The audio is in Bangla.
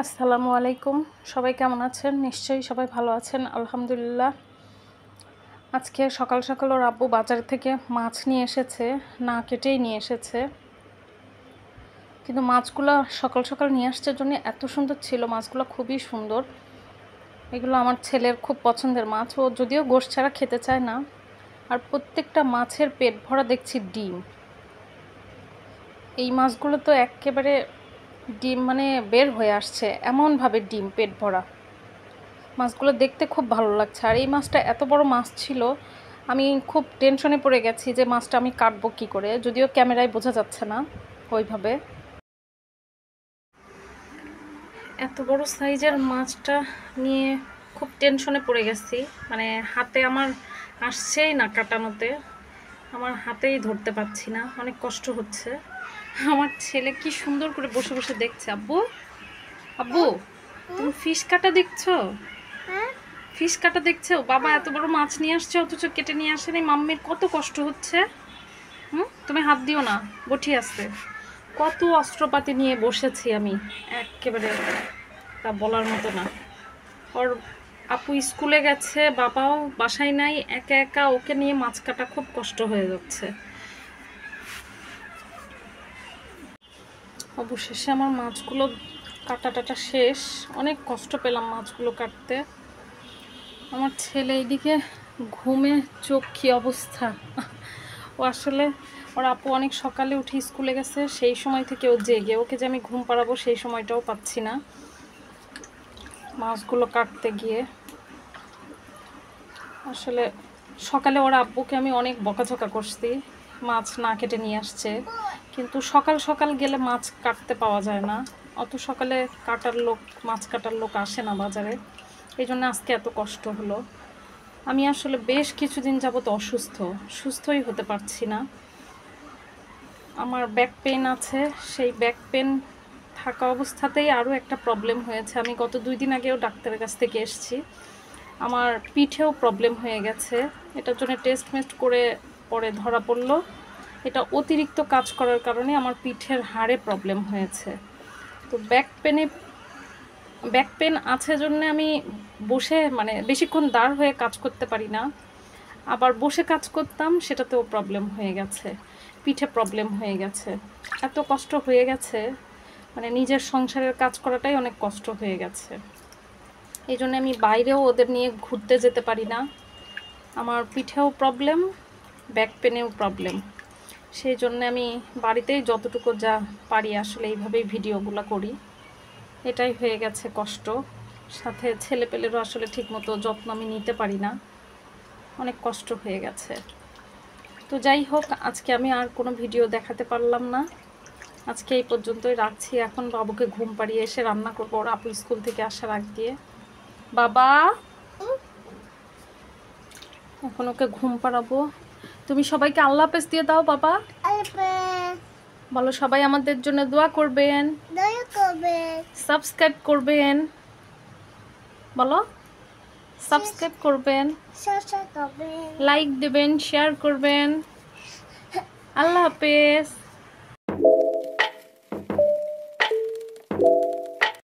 আসসালামু আলাইকুম। সবাই কেমন আছেন? নিশ্চয়ই সবাই ভালো আছেন, আলহামদুলিল্লাহ। আজকে সকাল সকাল ওর আব্বু বাজার থেকে মাছ নিয়ে এসেছে, না কেটেই নিয়ে এসেছে। কিন্তু মাছগুলো সকাল সকাল নিয়ে আসার জন্য এত সুন্দর ছিল, মাছগুলো খুবই সুন্দর। এগুলো আমার ছেলের খুব পছন্দের মাছ, ও যদিও গোশ ছাড়া খেতে চায় না। আর প্রত্যেকটা মাছের পেট ভরা দেখছি ডিম। এই মাছগুলো তো একেবারে ডিম মানে বের হয়ে আসছে, এমনভাবে ডিম পেট ভরা। মাছগুলো দেখতে খুব ভালো লাগছে। আর এই মাছটা এত বড় মাছ ছিল, আমি খুব টেনশনে পড়ে গেছি যে মাছটা আমি কাটবো কী করে, যদিও ক্যামেরায় বোঝা যাচ্ছে না ওইভাবে। এত বড় সাইজের মাছটা নিয়ে খুব টেনশনে পড়ে গেছি, মানে হাতে আমার আসছেই না কাটানোতে, আমার হাতেই ধরতে পারছি না, অনেক কষ্ট হচ্ছে। আমার ছেলে কি সুন্দর করে বসে বসে দেখছে। আব্বু, আব্বু, তুমি ফিশ কাটা দেখছো? ফিশ কাটা দেখছো? বাবা এত বড় মাছ নিয়ে আসছে অথচ কেটে নিয়ে আসেনি। মাম্মির কত কষ্ট হচ্ছে। তুমি হাত দিও না, বটি আসতে। কত অস্ত্রপাতি নিয়ে বসেছি আমি, একেবারে তা বলার মতো না। ওর আপু স্কুলে গেছে, বাবাও বাসায় নাই, একা একা ওকে নিয়ে মাছ কাটা খুব কষ্ট হয়ে যাচ্ছে। অবশেষে আমার মাছগুলো কাটাটা শেষ। অনেক কষ্ট পেলাম মাছগুলো কাটতে। আমার ছেলে এইদিকে ঘুমে চোখ কী অবস্থা। ও আসলে ওর আপু অনেক সকালে উঠে স্কুলে গেছে, সেই সময় থেকে ও জেগে, ওকে যে আমি ঘুম পাড়াবো সেই সময়টাও পাচ্ছি না মাছগুলো কাটতে গিয়ে। আসলে সকালে ওর আব্বুকে আমি অনেক বকাঝকা করছি, মাছ না কেটে নিয়ে আসছে। কিন্তু সকাল সকাল গেলে মাছ কাটতে পাওয়া যায় না, অত সকালে মাছ কাটার লোক আসে না বাজারে। এই জন্য আজকে এত কষ্ট হলো। আমি আসলে বেশ কিছুদিন যাবত অসুস্থ, সুস্থই হতে পারছি না। আমার ব্যাক পেন আছে, সেই ব্যাক পেন থাকা অবস্থাতেই আরও একটা প্রবলেম হয়েছে। আমি গত 2 দিন আগেও ডাক্তারের কাছ থেকে এসেছি। আমার পিঠেও প্রবলেম হয়ে গেছে, এটার জন্য টেস্ট করে পরে ধরা পড়লো এটা অতিরিক্ত কাজ করার কারণে আমার পিঠের হাড়ে প্রবলেম হয়েছে। তো ব্যাক পেন আছে জন্য আমি বসে মানে বেশিক্ষণ দাঁড় হয়ে কাজ করতে পারি না। আবার বসে কাজ করতাম, সেটাতেও প্রবলেম হয়ে গেছে, পিঠে প্রবলেম হয়ে গেছে। এত কষ্ট হয়ে গেছে, মানে নিজের সংসারের কাজ করাটাই অনেক কষ্ট হয়ে গেছে। এই জন্য আমি বাইরেও ওদের নিয়ে ঘুরতে যেতে পারি না। আমার পিঠেও প্রবলেম, ব্যাক পেনেও প্রবলেম। সেই জন্য আমি বাড়িতেই যতটুকু যা পারি আসলে এইভাবেই ভিডিওগুলো করি। এটাই হয়ে গেছে কষ্ট। সাথে ছেলেপেলেরও আসলে ঠিকমতো যত্ন আমি নিতে পারি না, অনেক কষ্ট হয়ে গেছে। তো যাই হোক, আজকে আমি আর কোনো ভিডিও দেখাতে পারলাম না, আজকে এই পর্যন্তই রাখছি। এখন বাবুকে ঘুম পাড়িয়ে এসে রান্না করবো ওর আপু স্কুল থেকে আসার আগ দিয়ে। বাবা, এখন ওকে ঘুম পাড়াবো। তুমি সবাইকে আল্লাহ হাফেজ দিয়ে দাও বাবা। বলো সবাই আমাদের জন্য দোয়া করবেন, সাবস্ক্রাইব করবেন। বলো সাবস্ক্রাইব করবেন, লাইক দেবেন, শেয়ার করবেন। আল্লাহ হাফেজ।